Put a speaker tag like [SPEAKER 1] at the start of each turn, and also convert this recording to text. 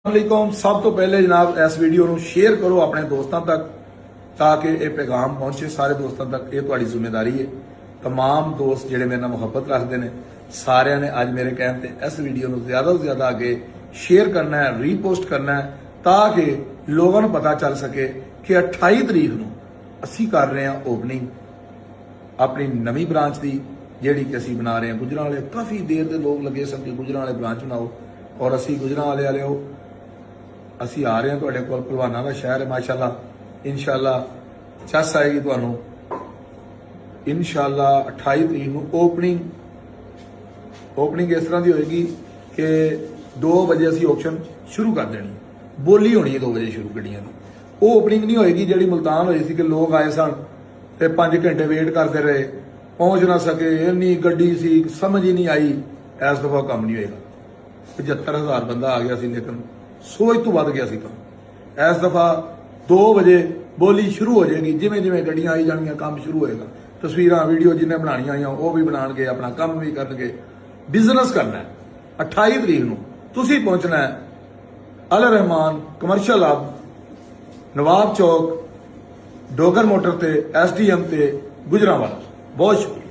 [SPEAKER 1] वालेकुम। सब तो पहले जनाब इस वीडियो को शेयर करो अपने दोस्तों तक ताकि ये पैगाम पहुंचे सारे दोस्तों तक। ये तुम्हारी जिम्मेदारी है। तमाम दोस्त जिहड़े मेरे नाल मुहब्बत रखते हैं सारिਆਂ ने अज मेरे कहने ते इस वीडियो को ज्यादा से ज्यादा आगे शेयर करना है, रीपोस्ट करना है ताकि लोगों को पता चल सके कि 28 तरीक को असी कर रहे हैं ओपनिंग अपनी नवी ब्रांच की जिहड़ी कि असी बना रहे हैं गुजरांवाले। काफ़ी देर के लोग लगे सन कि गुजरांवाले ब्रांच बनाओ और असी गुजरांवाले वाले असी आ रहे हैं तुहाडे कोल। पहलवाना का शहर है माशाअल्लाह। इंशाअल्लाह चस आएगी तुहानू। इंशाअल्लाह 28 तरीक को ओपनिंग इस तरह की होएगी कि 2 बजे असी ऑप्शन शुरू कर देनी। बोली होनी है 2 बजे शुरू गड्डियां की। वो ओपनिंग नहीं होएगी जिहड़ी मुल्तान होई सी कि लोग आए सन ते 5 घंटे वेट करते रहे, पहुंच ना सके, इन्नी गड्डी सी समझ ही नहीं आई। इस दफा काम नहीं होएगा। 75,000 बंदा आ गया सी लेकिन सोच तो वध गया सी काम। इस दफा 2 बजे बोली शुरू हो जाएगी। जिमें जिमें गड्डियां आई जानियां काम शुरू होएगा। तस्वीरां वीडियो जिन्हें बनानियां आईयां वो भी बनाएंगे, अपना काम भी करनगे। बिजनेस करना है। 28 तरीक को तुसी पहुंचना है अल रहमान कमर्शियल हब, नवाब चौक, डोगर मोटर ते SDM ते गुजरांवाला। बहुत शुक्रिया।